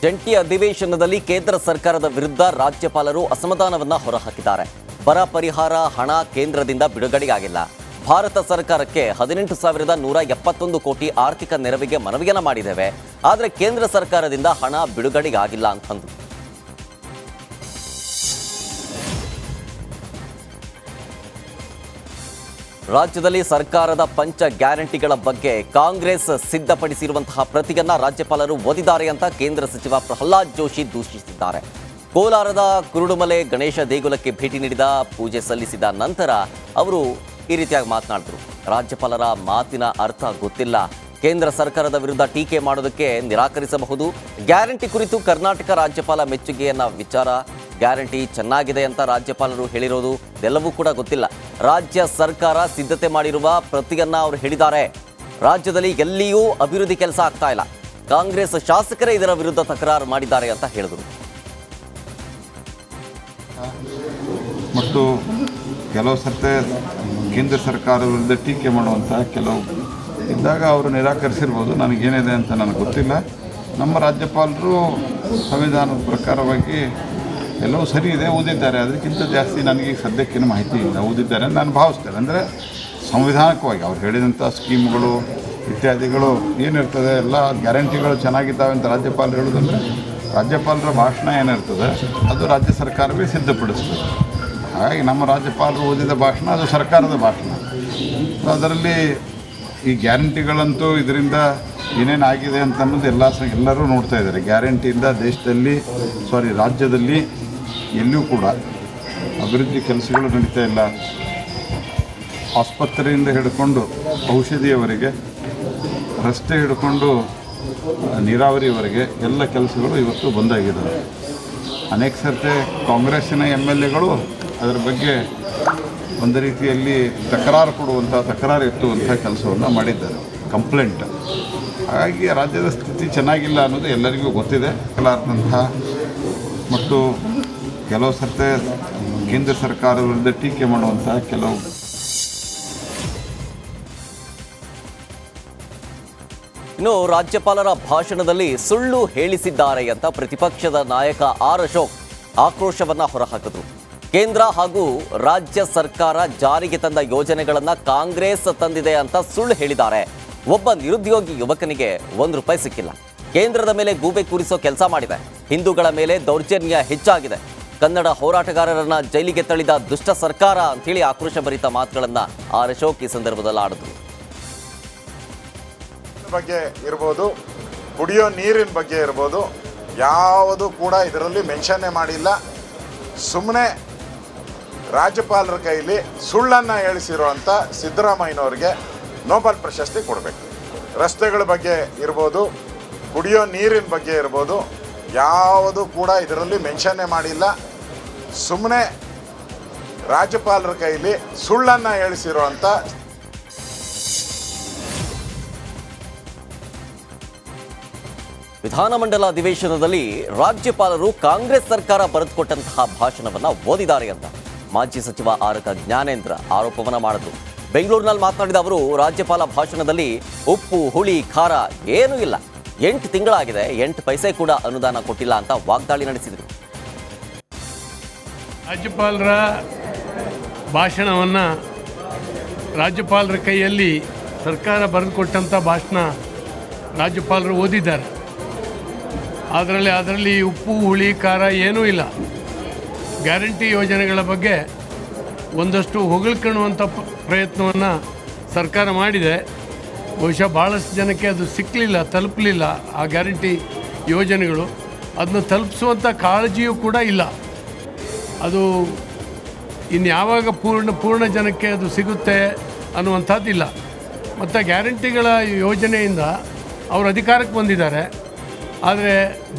ಜಂಟಿ ಅಧಿವೇಶನದಲ್ಲಿ ಕೇಂದ್ರ ಸರ್ಕಾರದ ವಿರುದ್ಧ ರಾಜ್ಯಪಾಲರು ಅಸಮಾಧಾನವನ್ನ ಹೊರಹಾಕಿದ್ದಾರೆ. ಬರ ಪರಿಹಾರ ಹಣ ಕೇಂದ್ರದಿಂದ ಬಿಡುಗಡೆಯಾಗಿಲ್ಲ. ಭಾರತ ಸರ್ಕಾರಕ್ಕೆ 18,171 ಕೋಟಿ ಆರ್ಥಿಕ ನೆರವಿಗೆ ಮನವಿಯನ್ನ ಮಾಡಿದ್ದೇವೆ, ಆದರೆ ಕೇಂದ್ರ ಸರ್ಕಾರದಿಂದ ಹಣ ಬಿಡುಗಡೆಯಾಗಿಲ್ಲ ಅಂತಂದು ರಾಜ್ಯದಲ್ಲಿ ಸರ್ಕಾರದ ಪಂಚ ಗ್ಯಾರಂಟಿಗಳ ಬಗ್ಗೆ ಕಾಂಗ್ರೆಸ್ ಸಿದ್ಧಪಡಿಸಿರುವಂತಹ ಪ್ರತಿಯನ್ನ ರಾಜ್ಯಪಾಲರು ಓದಿದ್ದಾರೆ ಅಂತ ಕೇಂದ್ರ ಸಚಿವ ಪ್ರಹ್ಲಾದ್ ಜೋಶಿ ದೂಷಿಸಿದ್ದಾರೆ. ಕೋಲಾರದ ಕುರುಡುಮಲೆ ಗಣೇಶ ದೇಗುಲಕ್ಕೆ ಭೇಟಿ ನೀಡಿದ ಪೂಜೆ ಸಲ್ಲಿಸಿದ ನಂತರ ಅವರು ಈ ರೀತಿಯಾಗಿ ಮಾತನಾಡಿದರು. ರಾಜ್ಯಪಾಲರ ಮಾತಿನ ಅರ್ಥ ಗೊತ್ತಿಲ್ಲ, ಕೇಂದ್ರ ಸರ್ಕಾರದ ವಿರುದ್ಧ ಟೀಕೆ ಮಾಡೋದಕ್ಕೆ ನಿರಾಕರಿಸಬಹುದು. ಗ್ಯಾರಂಟಿ ಕುರಿತು ಕರ್ನಾಟಕ ರಾಜ್ಯಪಾಲ ಮೆಚ್ಚುಗೆಯನ್ನ ವಿಚಾರ, ಗ್ಯಾರಂಟಿ ಚೆನ್ನಾಗಿದೆ ಅಂತ ರಾಜ್ಯಪಾಲರು ಹೇಳಿರೋದು ಎಲ್ಲವೂ ಕೂಡ ಗೊತ್ತಿಲ್ಲ. ರಾಜ್ಯ ಸರ್ಕಾರ ಸಿದ್ಧತೆ ಮಾಡಿರುವ ಪ್ರತಿಯನ್ನ ಅವರು ಹೇಳಿದ್ದಾರೆ. ರಾಜ್ಯದಲ್ಲಿ ಎಲ್ಲಿಯೂ ಅಭಿವೃದ್ಧಿ ಕೆಲಸ ಆಗ್ತಾ ಇಲ್ಲ, ಕಾಂಗ್ರೆಸ್ ಶಾಸಕರೇ ಇದರ ವಿರುದ್ಧ ತಕರಾರು ಮಾಡಿದ್ದಾರೆ ಅಂತ ಹೇಳಿದರು. ಮತ್ತು ಕೆಲವು ಸರ್ತೆ ಕೇಂದ್ರ ಸರ್ಕಾರದ ವಿರುದ್ಧ ಟೀಕೆ ಮಾಡುವಂಥ ಕೆಲವು ಇದ್ದಾಗ ಅವರು ನಿರಾಕರಿಸಿರ್ಬೋದು. ನನಗೇನಿದೆ ಅಂತ ನನಗೆ ಗೊತ್ತಿಲ್ಲ. ನಮ್ಮ ರಾಜ್ಯಪಾಲರು ಸಂವಿಧಾನದ ಪ್ರಕಾರವಾಗಿ ಎಲ್ಲವೂ ಸರಿ ಇದೆ, ಓದಿದ್ದಾರೆ. ಅದಕ್ಕಿಂತ ಜಾಸ್ತಿ ನನಗೆ ಸದ್ಯಕ್ಕೇನು ಮಾಹಿತಿ ಇಲ್ಲ. ಓದಿದ್ದಾರೆ ಅಂತ ನಾನು ಭಾವಿಸ್ತೇನೆ. ಅಂದರೆ ಸಂವಿಧಾನಿಕವಾಗಿ ಅವ್ರು ಹೇಳಿದಂಥ ಸ್ಕೀಮ್ಗಳು ಇತ್ಯಾದಿಗಳು ಏನಿರ್ತದೆ, ಎಲ್ಲ ಗ್ಯಾರಂಟಿಗಳು ಚೆನ್ನಾಗಿದ್ದಾವೆ ಅಂತ ರಾಜ್ಯಪಾಲರು ಹೇಳೋದಂದರೆ ರಾಜ್ಯಪಾಲರ ಭಾಷಣ ಏನಿರ್ತದೆ ಅದು ರಾಜ್ಯ ಸರ್ಕಾರವೇ ಸಿದ್ಧಪಡಿಸ್ತದೆ. ಹಾಗಾಗಿ ನಮ್ಮ ರಾಜ್ಯಪಾಲರು ಓದಿದ ಭಾಷಣ ಅದು ಸರ್ಕಾರದ ಭಾಷಣ. ಅದರಲ್ಲಿ ಈ ಗ್ಯಾರಂಟಿಗಳಂತೂ ಇದರಿಂದ ಏನೇನಾಗಿದೆ ಅಂತ ಅನ್ನೋದು ಎಲ್ಲರೂ ನೋಡ್ತಾ ಇದ್ದಾರೆ. ಗ್ಯಾರಂಟಿಯಿಂದ ರಾಜ್ಯದಲ್ಲಿ ಎಲ್ಲಿಯೂ ಕೂಡ ಅಭಿವೃದ್ಧಿ ಕೆಲಸಗಳು ನಡೀತಾ ಇಲ್ಲ. ಆಸ್ಪತ್ರೆಯಿಂದ ಹಿಡ್ಕೊಂಡು ಔಷಧಿಯವರೆಗೆ, ರಸ್ತೆ ಹಿಡ್ಕೊಂಡು ನೀರಾವರಿಯವರೆಗೆ ಎಲ್ಲ ಕೆಲಸಗಳು ಇವತ್ತು ಬಂದಾಗಿದ್ದಾವೆ. ಅನೇಕ ಸರ್ತಿ ಕಾಂಗ್ರೆಸ್ಸಿನ MLAಗಳು ಅದರ ಬಗ್ಗೆ ಒಂದು ರೀತಿಯಲ್ಲಿ ತಕರಾರು ಎತ್ತುವಂಥ ಕೆಲಸವನ್ನು ಮಾಡಿದ್ದಾರೆ, ಕಂಪ್ಲೇಂಟ್. ಹಾಗಾಗಿ ರಾಜ್ಯದ ಸ್ಥಿತಿ ಚೆನ್ನಾಗಿಲ್ಲ ಅನ್ನೋದು ಎಲ್ಲರಿಗೂ ಗೊತ್ತಿದೆ. ಮತ್ತು ಕೆಲವು ಸರ್ತೆ ಕೇಂದ್ರ ಸರ್ಕಾರದ ವಿರುದ್ಧ ಟೀಕೆ ಮಾಡುವಂಥ ಕೆಲವು ಇನ್ನು ರಾಜ್ಯಪಾಲರ ಭಾಷಣದಲ್ಲಿ ಸುಳ್ಳು ಹೇಳಿಸಿದ್ದಾರೆ ಅಂತ ಪ್ರತಿಪಕ್ಷದ ನಾಯಕ ಆರ್ ಅಶೋಕ್ ಆಕ್ರೋಶವನ್ನ ಹೊರಹಾಕಿದ್ರು. ಕೇಂದ್ರ ಹಾಗೂ ರಾಜ್ಯ ಸರ್ಕಾರ ಜಾರಿಗೆ ತಂದ ಯೋಜನೆಗಳನ್ನ ಕಾಂಗ್ರೆಸ್ ತಂದಿದೆ ಅಂತ ಸುಳ್ಳು ಹೇಳಿದ್ದಾರೆ. ಒಬ್ಬ ನಿರುದ್ಯೋಗಿ ಯುವಕನಿಗೆ ₹1 ಸಿಕ್ಕಿಲ್ಲ. ಕೇಂದ್ರದ ಮೇಲೆ ಗೂಬೆ ಕೂರಿಸೋ ಕೆಲಸ ಮಾಡಿದೆ. ಹಿಂದೂಗಳ ಮೇಲೆ ದೌರ್ಜನ್ಯ ಹೆಚ್ಚಾಗಿದೆ. ಕನ್ನಡ ಹೋರಾಟಗಾರರನ್ನ ಜೈಲಿಗೆ ತಳ್ಳಿದ ದುಷ್ಟ ಸರ್ಕಾರ ಅಂತೇಳಿ ಆಕ್ರೋಶಭರಿತ ಮಾತುಗಳನ್ನ ಆರ್ ಅಶೋಕ್ ಈ ಸಂದರ್ಭದಲ್ಲಿ ಆಡಿದ್ರು. ಬಗ್ಗೆ ಇರ್ಬೋದು, ಕುಡಿಯೋ ನೀರಿನ ಬಗ್ಗೆ ಇರ್ಬೋದು, ಯಾವುದು ಕೂಡ ಇದರಲ್ಲಿ ಮೆನ್ಷನ್ನೇ ಮಾಡಿಲ್ಲ. ಸುಮ್ಮನೆ ರಾಜ್ಯಪಾಲರ ಕೈಲಿ ಸುಳ್ಳನ್ನು ಹೇಳಿಸಿರುವಂಥ ಸಿದ್ದರಾಮಯ್ಯನವ್ರಿಗೆ ನೋಬೆಲ್ ಪ್ರಶಸ್ತಿ ಕೊಡಬೇಕು. ರಸ್ತೆಗಳ ಬಗ್ಗೆ ಇರ್ಬೋದು, ಕುಡಿಯೋ ನೀರಿನ ಬಗ್ಗೆ ಇರ್ಬೋದು, ಯಾವುದು ಕೂಡ ಇದರಲ್ಲಿ ಮೆನ್ಷನ್ನೇ ಮಾಡಿಲ್ಲ. ಸುಮ್ಮನೆ ರಾಜ್ಯಪಾಲರ ಕೈಲಿ ಸುಳ್ಳನ್ನು ಹೇಳಿಸಿರುವಂಥ ವಿಧಾನಮಂಡಲ ಅಧಿವೇಶನದಲ್ಲಿ ರಾಜ್ಯಪಾಲರು ಕಾಂಗ್ರೆಸ್ ಸರ್ಕಾರ ಬರೆದುಕೊಟ್ಟಂತಹ ಭಾಷಣವನ್ನ ಓದಿದ್ದಾರೆ ಅಂತ ಮಾಜಿ ಸಚಿವ ಆರಗ ಜ್ಞಾನೇಂದ್ರ ಆರೋಪವನ್ನ ಮಾಡಿದ್ರು. ಬೆಂಗಳೂರಿನಲ್ಲಿ ಮಾತನಾಡಿದ ಅವರು, ರಾಜ್ಯಪಾಲ ಭಾಷಣದಲ್ಲಿ ಉಪ್ಪು ಹುಳಿ ಖಾರ ಏನೂ ಇಲ್ಲ, 8 ತಿಂಗಳಾಗಿದೆ, 8 ಪೈಸೆ ಕೂಡ ಅನುದಾನ ಕೊಟ್ಟಿಲ್ಲ ಅಂತ ವಾಗ್ದಾಳಿ ನಡೆಸಿದರು. ರಾಜ್ಯಪಾಲರ ಭಾಷಣವನ್ನು ರಾಜ್ಯಪಾಲರ ಕೈಯಲ್ಲಿ ಸರ್ಕಾರ ಬರೆದುಕೊಟ್ಟಂಥ ಭಾಷಣ ರಾಜ್ಯಪಾಲರು ಓದಿದ್ದಾರೆ. ಅದರಲ್ಲಿ ಉಪ್ಪು ಹುಳಿ ಖಾರ ಏನೂ ಇಲ್ಲ. ಗ್ಯಾರಂಟಿ ಯೋಜನೆಗಳ ಬಗ್ಗೆ ಒಂದಷ್ಟು ಹೊಗಳ್ಕೊಳ್ಳುವಂಥ ಪ್ರಯತ್ನವನ್ನು ಸರ್ಕಾರ ಮಾಡಿದೆ. ಬಹುಶಃ ಭಾಳಷ್ಟು ಜನಕ್ಕೆ ಅದು ತಲುಪಲಿಲ್ಲ. ಆ ಗ್ಯಾರಂಟಿ ಯೋಜನೆಗಳು ಅದನ್ನು ತಲುಪಿಸುವಂಥ ಕಾಳಜಿಯೂ ಕೂಡ ಇಲ್ಲ. ಅದು ಇನ್ಯಾವಾಗ ಪೂರ್ಣ ಜನಕ್ಕೆ ಅದು ಸಿಗುತ್ತೆ ಅನ್ನುವಂಥದ್ದಿಲ್ಲ. ಮತ್ತು ಗ್ಯಾರಂಟಿಗಳ ಯೋಜನೆಯಿಂದ ಅವರು ಅಧಿಕಾರಕ್ಕೆ ಬಂದಿದ್ದಾರೆ, ಆದರೆ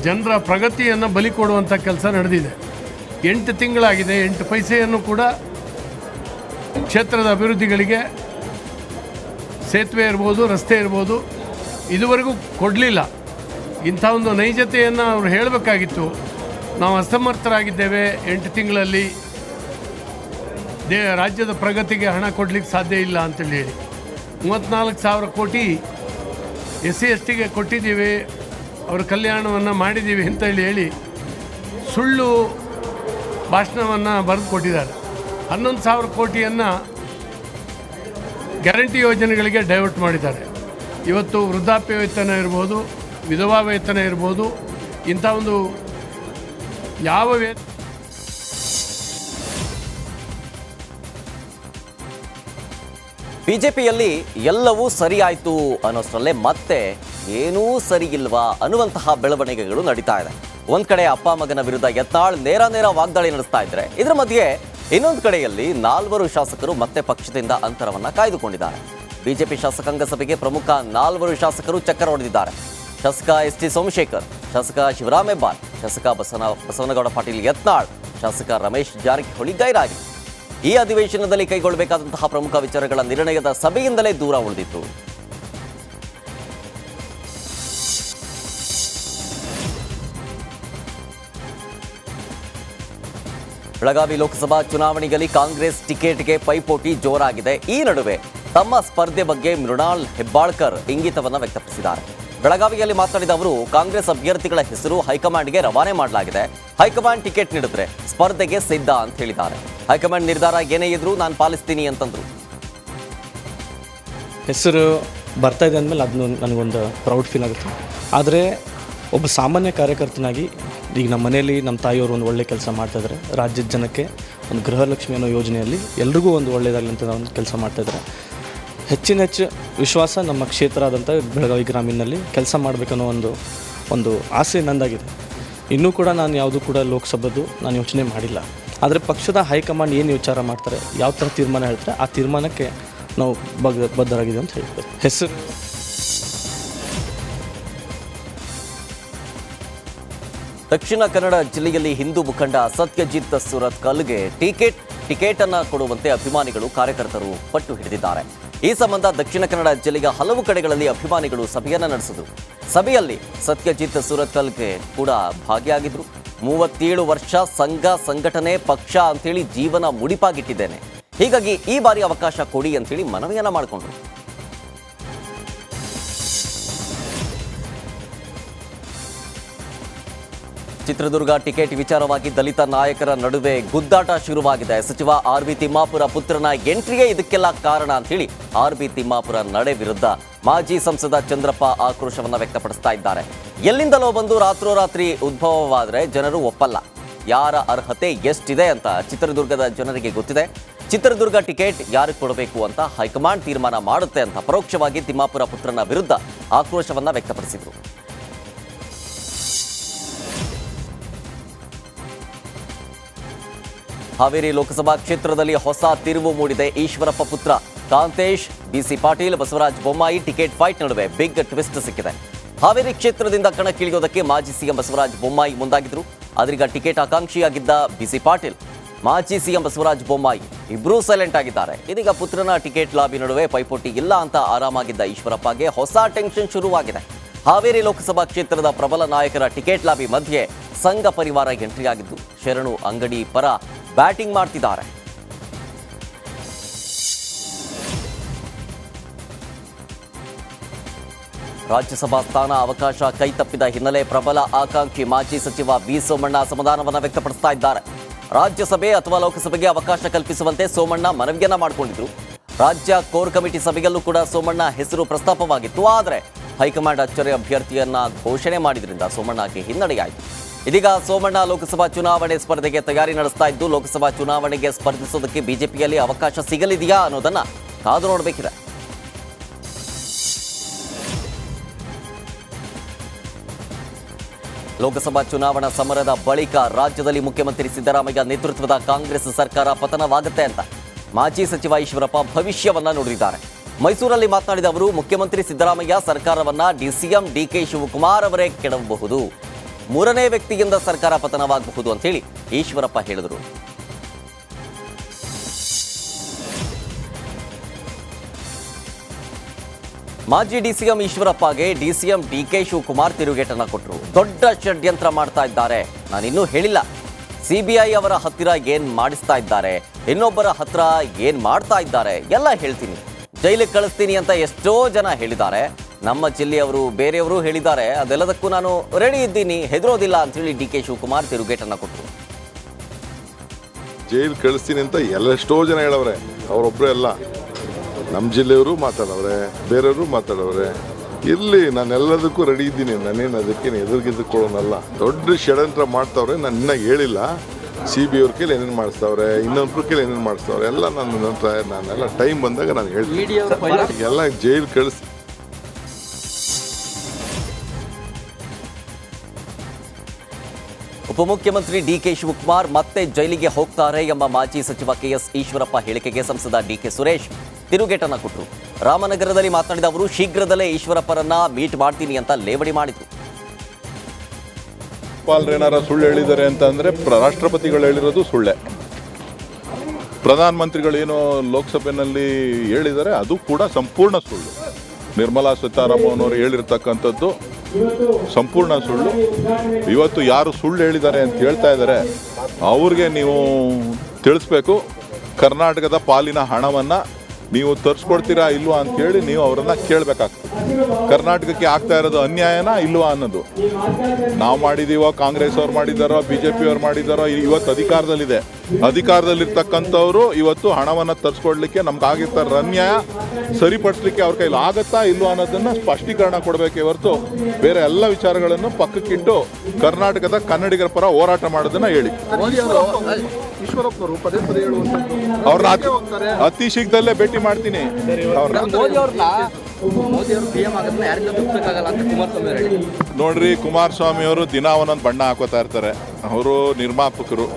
ಜನರ ಪ್ರಗತಿಯನ್ನು ಬಲಿ ಕೊಡುವಂಥ ಕೆಲಸ ನಡೆದಿದೆ. 8 ತಿಂಗಳಾಗಿದೆ, 8 ಪೈಸೆಯನ್ನು ಕೂಡ ಕ್ಷೇತ್ರದ ಅಭಿವೃದ್ಧಿಗಳಿಗೆ, ಸೇತುವೆ ಇರ್ಬೋದು, ರಸ್ತೆ ಇರ್ಬೋದು, ಇದುವರೆಗೂ ಕೊಡಲಿಲ್ಲ. ಇಂಥ ಒಂದು ನೈಜತೆಯನ್ನು ಅವರು ಹೇಳಬೇಕಾಗಿತ್ತು. ನಾವು ಅಸಮರ್ಥರಾಗಿದ್ದೇವೆ, 8 ತಿಂಗಳಲ್ಲಿ ರಾಜ್ಯದ ಪ್ರಗತಿಗೆ ಹಣ ಕೊಡಲಿಕ್ಕೆ ಸಾಧ್ಯ ಇಲ್ಲ ಅಂತೇಳಿ ಹೇಳಿ 34,000 ಕೋಟಿ SC STಗೆ ಕೊಟ್ಟಿದ್ದೀವಿ, ಅವರ ಕಲ್ಯಾಣವನ್ನು ಮಾಡಿದ್ದೀವಿ ಅಂತ ಹೇಳಿ ಸುಳ್ಳು ಭಾಷಣವನ್ನು ಬರೆದು ಕೊಟ್ಟಿದ್ದಾರೆ. 11,000 ಕೋಟಿಯನ್ನು ಗ್ಯಾರಂಟಿ ಯೋಜನೆಗಳಿಗೆ ಡೈವರ್ಟ್ ಮಾಡಿದ್ದಾರೆ. ಇವತ್ತು ವೃದ್ಧಾಪ್ಯ ವೇತನ ಇರ್ಬೋದು, ವಿಧವಾ ವೇತನ ಇರ್ಬೋದು, ಇಂಥ ಒಂದು ಯಾವ ಬಿಜೆಪಿಯಲ್ಲಿ ಎಲ್ಲವೂ ಸರಿ ಆಯಿತು ಅನ್ನೋಷ್ಟರಲ್ಲೇ ಮತ್ತೆ ಏನೂ ಸರಿ ಇಲ್ವಾ ಅನ್ನುವಂತಹ ಬೆಳವಣಿಗೆಗಳು ನಡೀತಾ ಇದೆ. ಒಂದ್ ಕಡೆ ಅಪ್ಪ ಮಗನ ವಿರುದ್ಧ ಯತ್ನಾಳ್ ನೇರ ವಾಗ್ದಾಳಿ ನಡೆಸ್ತಾ ಇದ್ರೆ, ಇದರ ಮಧ್ಯೆ ಇನ್ನೊಂದು ಕಡೆಯಲ್ಲಿ 4 ಶಾಸಕರು ಮತ್ತೆ ಪಕ್ಷದಿಂದ ಅಂತರವನ್ನ ಕಾಯ್ದುಕೊಂಡಿದ್ದಾರೆ. ಬಿಜೆಪಿ ಶಾಸಕಾಂಗ ಸಭೆಗೆ ಪ್ರಮುಖ 4 ಶಾಸಕರು ಚಕ್ಕರ್ ಹೊಡೆದಿದ್ದಾರೆ. ಶಾಸಕ ಎಸ್ ಟಿ ಸೋಮಶೇಖರ್, ಶಾಸಕ ಶಿವರಾಮ್ ಹೆಬ್ಬಾರ್, ಶಾಸಕ ಬಸವನಗೌಡ ಪಾಟೀಲ್ ಯತ್ನಾಳ್, ಶಾಸಕ ರಮೇಶ್ ಜಾರಕಿಹೊಳಿ ಗೈರಾಗಿ ಈ ಅಧಿವೇಶನದಲ್ಲಿ ಕೈಗೊಳ್ಳಬೇಕಾದಂತಹ ಪ್ರಮುಖ ವಿಚಾರಗಳ ನಿರ್ಣಯದ ಸಭೆಯಿಂದಲೇ ದೂರ ಉಳಿದಿತ್ತು. ಬೆಳಗಾವಿ ಲೋಕಸಭಾ ಚುನಾವಣೆಯಲ್ಲಿ ಕಾಂಗ್ರೆಸ್ ಟಿಕೆಟ್ಗೆ ಪೈಪೋಟಿ ಜೋರಾಗಿದೆ. ಈ ನಡುವೆ ತಮ್ಮ ಸ್ಪರ್ಧೆ ಬಗ್ಗೆ ಮೃಣಾಲ್ ಹೆಬ್ಬಾಳ್ಕರ್ ಇಂಗಿತವನ್ನು ವ್ಯಕ್ತಪಡಿಸಿದ್ದಾರೆ. ಬೆಳಗಾವಿಯಲ್ಲಿ ಮಾತನಾಡಿದ ಅವರು, ಕಾಂಗ್ರೆಸ್ ಅಭ್ಯರ್ಥಿಗಳ ಹೆಸರು ಹೈಕಮಾಂಡ್ಗೆ ರವಾನೆ ಮಾಡಲಾಗಿದೆ. ಹೈಕಮಾಂಡ್ ಟಿಕೆಟ್ ನೀಡಿದ್ರೆ ಸ್ಪರ್ಧೆಗೆ ಸಿದ್ಧ ಅಂತ ಹೇಳಿದ್ದಾರೆ. ಹೈಕಮಾಂಡ್ ನಿರ್ಧಾರ ಏನೇ ಇದ್ರೂ ನಾನು ಪಾಲಿಸ್ತೀನಿ ಅಂತಂದ್ರು. ಹೆಸರು ಬರ್ತಾ ಇದೆ ಅಂದಮೇಲೆ ಅದು ನನಗೊಂದು ಪ್ರೌಡ್ ಫೀಲ್ ಆಗುತ್ತೆ. ಆದರೆ ಒಬ್ಬ ಸಾಮಾನ್ಯ ಕಾರ್ಯಕರ್ತನಾಗಿ ಈಗ ನಮ್ಮ ಮನೆಯಲ್ಲಿ ನಮ್ಮ ತಾಯಿಯವರು ಒಂದು ಒಳ್ಳೆ ಕೆಲಸ ಮಾಡ್ತಾಯಿದ್ದಾರೆ. ರಾಜ್ಯದ ಜನಕ್ಕೆ ಒಂದು ಗೃಹಲಕ್ಷ್ಮಿ ಅನ್ನೋ ಯೋಜನೆಯಲ್ಲಿ ಎಲ್ರಿಗೂ ಒಂದು ಒಳ್ಳೆಯದಾಗಲಿ ಅಂತ ಒಂದು ಕೆಲಸ ಮಾಡ್ತಾಯಿದ್ದಾರೆ. ಹೆಚ್ಚಿನ ವಿಶ್ವಾಸ ನಮ್ಮ ಕ್ಷೇತ್ರ ಆದಂಥ ಬೆಳಗಾವಿ ಗ್ರಾಮೀಣದಲ್ಲಿ ಕೆಲಸ ಮಾಡಬೇಕನ್ನೋ ಒಂದು ಆಸೆ ನಂದಾಗಿದೆ. ಇನ್ನೂ ಕೂಡ ನಾನು ಯಾವುದೂ ಕೂಡ ಲೋಕಸಭೆದು ನಾನು ಯೋಚನೆ ಮಾಡಿಲ್ಲ. ಆದರೆ ಪಕ್ಷದ ಹೈಕಮಾಂಡ್ ಏನು ವಿಚಾರ ಮಾಡ್ತಾರೆ, ಯಾವ ಥರ ತೀರ್ಮಾನ ಹೇಳ್ತಾರೆ, ಆ ತೀರ್ಮಾನಕ್ಕೆ ನಾವು ಬದ್ಧರಾಗಿದೆ ಅಂತ ಹೇಳ್ತಾರೆ. ಹೆಸರು ದಕ್ಷಿಣ ಕನ್ನಡ ಜಿಲ್ಲೆಯಲ್ಲಿ ಹಿಂದೂ ಮುಖಂಡ ಸತ್ಯಜಿತ್ ಸುರತ್ಕಲ್ಗೆ ಟಿಕೆಟ್ ಅನ್ನು ಕೊಡುವಂತೆ ಅಭಿಮಾನಿಗಳು ಕಾರ್ಯಕರ್ತರು ಪಟ್ಟು ಹಿಡಿದಿದ್ದಾರೆ. ಈ ಸಂಬಂಧ ದಕ್ಷಿಣ ಕನ್ನಡ ಜಿಲ್ಲೆಯ ಹಲವು ಕಡೆಗಳಲ್ಲಿ ಅಭಿಮಾನಿಗಳು ಸಭೆಯನ್ನು ನಡೆಸಿದರು. ಸಭೆಯಲ್ಲಿ ಸತ್ಯಜಿತ್ ಸುರತ್ಕಲ್ಗೆ ಕೂಡ ಭಾಗಿಯಾಗಿದ್ರು. 37 ವರ್ಷ ಸಂಘ ಸಂಘಟನೆ ಪಕ್ಷ ಅಂತೇಳಿ ಜೀವನ ಮುಡಿಪಾಗಿಟ್ಟಿದ್ದೇನೆ, ಹೀಗಾಗಿ ಈ ಬಾರಿ ಅವಕಾಶ ಕೊಡಿ ಅಂತೇಳಿ ಮನವಿಯನ್ನ ಮಾಡಿಕೊಂಡ್ರು. ಚಿತ್ರದುರ್ಗ ಟಿಕೆಟ್ ವಿಚಾರವಾಗಿ ದಲಿತ ನಾಯಕರ ನಡುವೆ ಗುದ್ದಾಟ ಶುರುವಾಗಿದೆ. ಸಚಿವ ಆರ್.ಬಿ. ತಿಮ್ಮಾಪುರ ಪುತ್ರನ ಎಂಟ್ರಿಯೇ ಇದಕ್ಕೆಲ್ಲ ಕಾರಣ ಅಂತೇಳಿ ಆರ್.ಬಿ. ತಿಮ್ಮಾಪುರ ನಡೆ ವಿರುದ್ಧ ಮಾಜಿ ಸಂಸದ ಚಂದ್ರಪ್ಪ ಆಕ್ರೋಶವನ್ನು ವ್ಯಕ್ತಪಡಿಸ್ತಾ ಇದ್ದಾರೆ. ಎಲ್ಲಿಂದಲೋ ಬಂದು ರಾತ್ರೋರಾತ್ರಿ ಉದ್ಭವವಾದರೆ ಜನರು ಒಪ್ಪಲ್ಲ. ಯಾರ ಅರ್ಹತೆ ಎಷ್ಟಿದೆ ಅಂತ ಚಿತ್ರದುರ್ಗದ ಜನರಿಗೆ ಗೊತ್ತಿದೆ. ಚಿತ್ರದುರ್ಗ ಟಿಕೆಟ್ ಯಾರಿಗೆ ಕೊಡಬೇಕು ಅಂತ ಹೈಕಮಾಂಡ್ ತೀರ್ಮಾನ ಮಾಡುತ್ತೆ ಅಂತ ಪರೋಕ್ಷವಾಗಿ ತಿಮ್ಮಾಪುರ ಪುತ್ರನ ವಿರುದ್ಧ ಆಕ್ರೋಶವನ್ನು ವ್ಯಕ್ತಪಡಿಸಿದರು. ಹಾವೇರಿ ಲೋಕಸಭಾ ಕ್ಷೇತ್ರದಲ್ಲಿ ಹೊಸ ತಿರುವು ಮೂಡಿದೆ. ಈಶ್ವರಪ್ಪ ಪುತ್ರ ಕಾಂತೇಶ್, ಬಿಸಿ ಪಾಟೀಲ್, ಬಸವರಾಜ ಬೊಮ್ಮಾಯಿ ಟಿಕೆಟ್ ಫೈಟ್ ನಡುವೆ ಬಿಗ್ ಟ್ವಿಸ್ಟ್ ಸಿಕ್ಕಿದೆ. ಹಾವೇರಿ ಕ್ಷೇತ್ರದಿಂದ ಕಣಕ್ಕಿಳಿಯೋದಕ್ಕೆ ಮಾಜಿ ಸಿಎಂ ಬಸವರಾಜ ಬೊಮ್ಮಾಯಿ ಮುಂದಾಗಿದ್ರು. ಆದ್ರೀಗ ಟಿಕೆಟ್ ಆಕಾಂಕ್ಷಿಯಾಗಿದ್ದ ಬಿಸಿ ಪಾಟೀಲ್, ಮಾಜಿ ಸಿಎಂ ಬಸವರಾಜ ಬೊಮ್ಮಾಯಿ ಇಬ್ಬರೂ ಸೈಲೆಂಟ್ ಆಗಿದ್ದಾರೆ. ಇದೀಗ ಪುತ್ರನ ಟಿಕೆಟ್ ಲಾಬಿ ನಡುವೆ ಪೈಪೋಟಿ ಇಲ್ಲ ಅಂತ ಆರಾಮಾಗಿದ್ದ ಈಶ್ವರಪ್ಪಗೆ ಹೊಸ ಟೆನ್ಷನ್ ಶುರುವಾಗಿದೆ. ಹಾವೇರಿ ಲೋಕಸಭಾ ಕ್ಷೇತ್ರದ ಪ್ರಬಲ ನಾಯಕರ ಟಿಕೆಟ್ ಲಾಬಿ ಮಧ್ಯೆ ಸಂಘ ಪರಿವಾರ ಎಂಟ್ರಿಯಾಗಿದ್ದು ಶರಣು ಅಂಗಡಿ ಪರ ಬ್ಯಾಟಿಂಗ್ ಮಾಡ್ತಿದ್ದಾರೆ. ರಾಜ್ಯಸಭಾ ಸ್ಥಾನ ಅವಕಾಶ ಕೈತಪ್ಪಿದ ಹಿನ್ನೆಲೆ ಪ್ರಬಲ ಆಕಾಂಕ್ಷಿ ಮಾಜಿ ಸಚಿವ ವಿ ಸೋಮಣ್ಣ ಅಸಮಾಧಾನವನ್ನು ವ್ಯಕ್ತಪಡಿಸ್ತಾ ಇದ್ದಾರೆ. ರಾಜ್ಯಸಭೆ ಅಥವಾ ಲೋಕಸಭೆಗೆ ಅವಕಾಶ ಕಲ್ಪಿಸುವಂತೆ ಸೋಮಣ್ಣ ಮನವಿಯನ್ನ ಮಾಡಿಕೊಂಡಿದ್ರು. ರಾಜ್ಯ ಕೋರ್ ಕಮಿಟಿ ಸಭೆಯಲ್ಲೂ ಕೂಡ ಸೋಮಣ್ಣ ಹೆಸರು ಪ್ರಸ್ತಾಪವಾಗಿತ್ತು. ಆದರೆ ಹೈಕಮಾಂಡ್ ಅಚ್ಚರಿ ಅಭ್ಯರ್ಥಿಯನ್ನ ಘೋಷಣೆ ಮಾಡಿದ್ರಿಂದ ಸೋಮಣ್ಣಗೆ ಹಿನ್ನಡೆಯಾಯಿತು. ಇದೀಗ ಸೋಮಣ್ಣ ಲೋಕಸಭಾ ಚುನಾವಣೆ ಸ್ಪರ್ಧೆಗೆ ತಯಾರಿ ನಡೆಸ್ತಾ ಇದ್ದು, ಲೋಕಸಭಾ ಚುನಾವಣೆಗೆ ಸ್ಪರ್ಧಿಸೋದಕ್ಕೆ ಬಿಜೆಪಿಯಲ್ಲಿ ಅವಕಾಶ ಸಿಗಲಿದೆಯಾ ಅನ್ನೋದನ್ನ ಕಾದು ನೋಡಬೇಕಿದೆ. ಲೋಕಸಭಾ ಚುನಾವಣಾ ಸಮರದ ಬಳಿಕ ರಾಜ್ಯದಲ್ಲಿ ಮುಖ್ಯಮಂತ್ರಿ ಸಿದ್ದರಾಮಯ್ಯ ನೇತೃತ್ವದ ಕಾಂಗ್ರೆಸ್ ಸರ್ಕಾರ ಪತನವಾಗುತ್ತೆ ಅಂತ ಮಾಜಿ ಸಚಿವ ಈಶ್ವರಪ್ಪ ಭವಿಷ್ಯವನ್ನ ನುಡಿದಿದ್ದಾರೆ. ಮೈಸೂರಲ್ಲಿ ಮಾತನಾಡಿದ ಅವರು, ಮುಖ್ಯಮಂತ್ರಿ ಸಿದ್ದರಾಮಯ್ಯ ಸರ್ಕಾರವನ್ನ ಡಿಸಿಎಂ ಡಿಕೆ ಶಿವಕುಮಾರ್ ಅವರೇ ಕೆಡವಬಹುದು, ಮೂರನೇ ವ್ಯಕ್ತಿಯಿಂದ ಸರ್ಕಾರ ಪತನವಾಗಬಹುದು ಅಂತ ಹೇಳಿ ಈಶ್ವರಪ್ಪ ಹೇಳಿದರು. ಮಾಜಿ ಡಿಸಿಎಂ ಈಶ್ವರಪ್ಪಗೆ ಡಿಸಿಎಂ ಡಿಕೆ ಶಿವಕುಮಾರ್ ತಿರುಗೇಟನ್ನ ಕೊಟ್ಟರು. ದೊಡ್ಡ ಷಡ್ಯಂತ್ರ ಮಾಡ್ತಾ ಇದ್ದಾರೆ, ನಾನಿನ್ನೂ ಹೇಳಿಲ್ಲ. ಸಿಬಿಐ ಅವರ ಹತ್ತಿರ ಏನ್ ಮಾಡಿಸ್ತಾ ಇದ್ದಾರೆ, ಇನ್ನೊಬ್ಬರ ಹತ್ರ ಏನ್ ಮಾಡ್ತಾ ಇದ್ದಾರೆ ಎಲ್ಲ ಹೇಳ್ತೀನಿ, ಜೈಲಿಗೆ ಕಳಿಸ್ತೀನಿ ಅಂತ ಎಷ್ಟೋ ಜನ ಹೇಳಿದ್ದಾರೆ. ನಮ್ಮ ಜಿಲ್ಲೆಯವರು ಬೇರೆಯವರು ಹೇಳಿದ್ದಾರೆ, ಅದೆಲ್ಲದಕ್ಕೂ ನಾನು ರೆಡಿ ಇದ್ದೀನಿ, ಹೆದರೋದಿಲ್ಲ ಅಂತೇಳಿ ಡಿ ಕೆ ಶಿವಕುಮಾರ್ ತಿರುಗೇಟನ್ನು ಕೊಟ್ಟರು. ಜೈಲು ಕಳಿಸ್ತೀನಿ ಅಂತ ಎಷ್ಟೋ ಜನ ಹೇಳವ್ರೆ, ಅವರೊಬ್ಬರೇ ಅಲ್ಲ, ನಮ್ಮ ಜಿಲ್ಲೆಯವರು ಮಾತಾಡವ್ರೆ, ಬೇರೆಯವರು ಮಾತಾಡವ್ರೆ. ಇರಲಿ, ನಾನೆಲ್ಲದಕ್ಕೂ ರೆಡಿ ಇದ್ದೀನಿ, ನಾನೇನು ಅದಕ್ಕೇನು ಎದುರುಗಿದ್ದುಕೊಳ್ಳೋನಲ್ಲ. ದೊಡ್ಡ ಷಡ್ಯಂತ್ರ ಮಾಡ್ತಾವ್ರೆ, ನಾನು ಇನ್ನೂ ಹೇಳಿಲ್ಲ. CBI ಅವ್ರ ಕೈಲಿ ಏನೇನು ಮಾಡಿಸ್ತಾವ್ರೆ, ಇನ್ನೊಬ್ರ ಕೈಲಿ ಏನೇನು ಮಾಡಿಸ್ತಾವ್ರೆ ಎಲ್ಲ ನಾನೆಲ್ಲ ಟೈಮ್ ಬಂದಾಗ ನಾನು ಹೇಳ್ತೀನಿ. ಎಲ್ಲ ಜೈಲು ಕಳಿಸಿ. ಉಪಮುಖ್ಯಮಂತ್ರಿ ಡಿ ಕೆ ಶಿವಕುಮಾರ್ ಮತ್ತೆ ಜೈಲಿಗೆ ಹೋಗ್ತಾರೆ ಎಂಬ ಮಾಜಿ ಸಚಿವ KS ಈಶ್ವರಪ್ಪ ಹೇಳಿಕೆಗೆ ಸಂಸದ DK ಸುರೇಶ್ ತಿರುಗೇಟನ್ನು ಕೊಟ್ಟರು. ರಾಮನಗರದಲ್ಲಿ ಮಾತನಾಡಿದ ಅವರು ಶೀಘ್ರದಲ್ಲೇ ಈಶ್ವರಪ್ಪರನ್ನ ಮೀಟ್ ಮಾಡ್ತೀನಿ ಅಂತ ಲೇವಡಿ ಮಾಡಿದ್ರು. ಏನಾರ ಸುಳ್ಳು ಹೇಳಿದ್ದಾರೆ ಅಂತ ಅಂದರೆ ರಾಷ್ಟ್ರಪತಿಗಳು ಹೇಳಿರೋದು ಸುಳ್ಳೆ, ಪ್ರಧಾನಮಂತ್ರಿಗಳೇನು ಲೋಕಸಭೆಯಲ್ಲಿ ಹೇಳಿದ್ದಾರೆ ಅದು ಕೂಡ ಸಂಪೂರ್ಣ ಸುಳ್ಳು. ನಿರ್ಮಲಾ ಸೀತಾರಾಮನ್ ಅವರು ಹೇಳಿರ್ತಕ್ಕಂಥದ್ದು ಸಂಪೂರ್ಣ ಸುಳ್ಳು. ಇವತ್ತು ಯಾರು ಸುಳ್ಳು ಹೇಳಿದ್ದಾರೆ ಅಂತ ಹೇಳ್ತಾ ಇದ್ದಾರೆ ಅವ್ರಿಗೆ ನೀವು ತಿಳಿಸ್ಬೇಕು, ಕರ್ನಾಟಕದ ಪಾಲಿನ ಹಣವನ್ನು ನೀವು ತರಿಸ್ಕೊಡ್ತೀರಾ ಇಲ್ವಾ ಅಂತೇಳಿ ನೀವು ಅವರನ್ನು ಕೇಳಬೇಕಾಗ್ತದೆ. ಕರ್ನಾಟಕಕ್ಕೆ ಆಗ್ತಾ ಇರೋದು ಅನ್ಯಾಯನ ಇಲ್ವಾ ಅನ್ನೋದು. ನಾವು ಮಾಡಿದ್ದೀವೋ, ಕಾಂಗ್ರೆಸ್ ಅವ್ರು ಮಾಡಿದ್ದಾರೋ, BJP ಅವ್ರು ಮಾಡಿದ್ದಾರೋ, ಇವತ್ತು ಅಧಿಕಾರದಲ್ಲಿದೆ. ಅಧಿಕಾರದಲ್ಲಿರ್ತಕ್ಕಂಥವ್ರು ಇವತ್ತು ಹಣವನ್ನು ತರಿಸ್ಕೊಡ್ಲಿಕ್ಕೆ ನಮ್ಗಾಗಿರ್ತಾರ ಅನ್ಯಾಯ ಸರಿಪಡಿಸ್ಲಿಕ್ಕೆ ಅವ್ರ ಕೈಲಿ ಆಗತ್ತಾ ಇಲ್ವಾ ಅನ್ನೋದನ್ನು ಸ್ಪಷ್ಟೀಕರಣ ಕೊಡಬೇಕೇ ಹೊರತು ಬೇರೆ ಎಲ್ಲ ವಿಚಾರಗಳನ್ನು ಪಕ್ಕಕ್ಕಿಟ್ಟು ಕರ್ನಾಟಕದ ಕನ್ನಡಿಗರ ಪರ ಹೋರಾಟ ಮಾಡೋದನ್ನ ಹೇಳಿ. ಅವ್ರನ್ನ ಅತಿ ಶೀಘ್ರದಲ್ಲೇ ಭೇಟಿ ಮಾಡ್ತೀನಿ. ನೋಡ್ರಿ, ಕುಮಾರಸ್ವಾಮಿ ಅವರು ದಿನ ಒಂದೊಂದು ಬಣ್ಣ ಹಾಕೋತಾ ಇರ್ತಾರೆ. ಅವರು ನಿರ್ಮಾಪಕರು.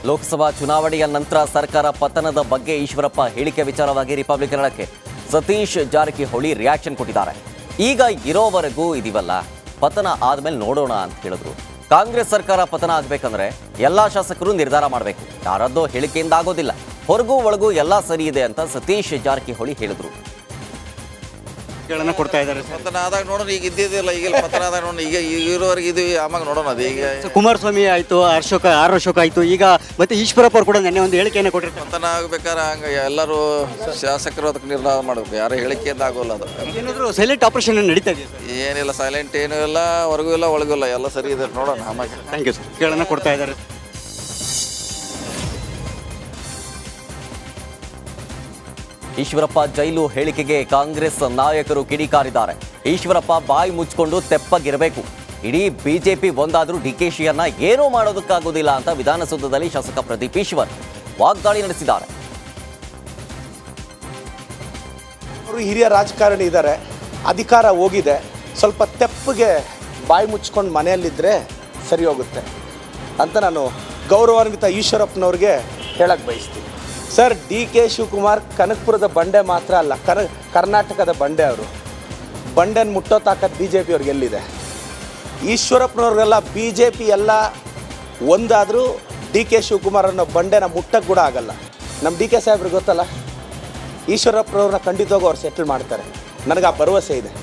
ಲೋಕಸಭಾ ಚುನಾವಣೆಯ ನಂತರ ಸರ್ಕಾರ ಪತನದ ಬಗ್ಗೆ ಈಶ್ವರಪ್ಪ ಹೇಳಿಕೆ ವಿಚಾರವಾಗಿ ರಿಪಬ್ಲಿಕನ್ ಕನ್ನಡಕ್ಕೆ ಸತೀಶ್ ಜಾರಕಿಹೊಳಿ ರಿಯಾಕ್ಷನ್ ಕೊಟ್ಟಿದ್ದಾರೆ. ಈಗ ಇರೋವರೆಗೂ ಇದೀವಲ್ಲ, ಪತನ ಆದ್ಮೇಲೆ ನೋಡೋಣ ಅಂತ ಹೇಳಿದ್ರು. ಕಾಂಗ್ರೆಸ್ ಸರ್ಕಾರ ಪತನ ಆಗಬೇಕಂದ್ರೆ ಎಲ್ಲಾ ಶಾಸಕರು ನಿರ್ಧಾರ ಮಾಡಬೇಕು, ಯಾರದ್ದೋ ಹೇಳಿಕೆಯಿಂದ ಆಗೋದಿಲ್ಲ, ಹೊರಗೂ ಒಳಗೂ ಎಲ್ಲ ಸರಿ ಇದೆ ಅಂತ ಸತೀಶ್ ಜಾರಕಿಹೊಳಿ ಹೇಳಿದ್ರು. ಕೊಡ್ತಾ ಇದ್ದಾರೆ ಪತನ ಆದಾಗ ನೋಡೋಣ. ಈಗ ಇದ್ದಿದ್ದಿಲ್ಲ, ಈಗ ಪತನ ಆದಾಗ ನೋಡೋಣ. ಈಗ ಇರೋವರೆಗೆ ಇದೀವಿ, ಆವಾಗ ನೋಡೋಣ. ಅದು ಈಗ ಕುಮಾರಸ್ವಾಮಿ ಆಯ್ತು, ಆರ್ ಅಶೋಕ್ ಆಯ್ತು, ಈಗ ಮತ್ತೆ ಈಶ್ವರಪ್ಪ ಅವರು ಕೂಡ ನೆನ್ನೆ ಒಂದು ಹೇಳಿಕೆಯನ್ನು ಕೊಟ್ಟಿರ್ತಾರೆ. ಪತನ ಆಗ್ಬೇಕಾದ್ರೆ ಹಂಗೆ ಎಲ್ಲರೂ ಶಾಸಕರು ಅದಕ್ಕೆ ನಿರ್ಧಾರ ಮಾಡಬೇಕು, ಯಾರ ಹೇಳಿಕೆಯಿಂದ ಆಗೋಲ್ಲ. ಅದು ಏನಾದರೂ ಸೈಲೆಂಟ್ ಆಪರೇಷನ್ ನಡೀತಾ ಇದೆ? ಏನಿಲ್ಲ, ಸೈಲೆಂಟ್ ಏನೂ ಇಲ್ಲ, ಹೊರಗೂ ಇಲ್ಲ ಒಳಗೂ ಇಲ್ಲ, ಎಲ್ಲ ಸರಿ ಇದೆ, ನೋಡೋಣ ಆವಾಗ. Thank you sir. ಕೇಳೋಣ ಕೊಡ್ತಾ ಇದ್ದಾರೆ. ಈಶ್ವರಪ್ಪ ಜೈಲು ಹೇಳಿಕೆಗೆ ಕಾಂಗ್ರೆಸ್ ನಾಯಕರು ಕಿಡಿಕಾರಿದ್ದಾರೆ. ಈಶ್ವರಪ್ಪ ಬಾಯಿ ಮುಚ್ಚಿಕೊಂಡು ತೆಪ್ಪಗಿರಬೇಕು, ಇಡೀ ಬಿಜೆಪಿ ಒಂದಾದರೂ DKಶಿಯನ್ನ ಏನೂ ಮಾಡೋದಕ್ಕಾಗೋದಿಲ್ಲ ಅಂತ ವಿಧಾನಸೌಧದಲ್ಲಿ ಶಾಸಕ ಪ್ರದೀಪ್ ಈಶ್ವರ್ ವಾಗ್ದಾಳಿ ನಡೆಸಿದ್ದಾರೆ. ಅವರು ಹಿರಿಯ ರಾಜಕಾರಣಿ ಇದ್ದಾರೆ, ಅಧಿಕಾರ ಹೋಗಿದೆ, ಸ್ವಲ್ಪ ತೆಪ್ಪಗೆ ಬಾಯಿ ಮುಚ್ಕೊಂಡು ಮನೆಯಲ್ಲಿದ್ದರೆ ಸರಿ ಹೋಗುತ್ತೆ ಅಂತ ನಾನು ಗೌರವಾನ್ವಿತ ಈಶ್ವರಪ್ಪನವ್ರಿಗೆ ಹೇಳಕ್ಕೆ ಬಯಸ್ತೀನಿ. ಸರ್, DK ಶಿವಕುಮಾರ್ ಕನಕಪುರದ ಬಂಡೆ ಮಾತ್ರ ಅಲ್ಲ, ಕರ್ನಾಟಕದ ಬಂಡೆ. ಅವರು ಬಂಡೆನ ಮುಟ್ಟೋ ತಾಕತ್ BJP ಅವ್ರಿಗೆ ಎಲ್ಲಿದೆ? ಈಶ್ವರಪ್ಪನವ್ರಿಗೆಲ್ಲ BJP ಎಲ್ಲ ಒಂದಾದರೂ DK ಶಿವಕುಮಾರ್ ಅನ್ನೋ ಬಂಡೆನ ಮುಟ್ಟಕ್ಕೆ ಕೂಡ ಆಗಲ್ಲ. ನಮ್ಮ DK ಸಾಹೇಬ್ರಿಗೆ ಗೊತ್ತಲ್ಲ, ಈಶ್ವರಪ್ಪನವ್ರನ್ನ ಖಂಡಿತವಾಗೂ ಅವ್ರು ಸೆಟ್ಲ್ ಮಾಡ್ತಾರೆ, ನನಗೆ ಆ ಭರವಸೆ ಇದೆ.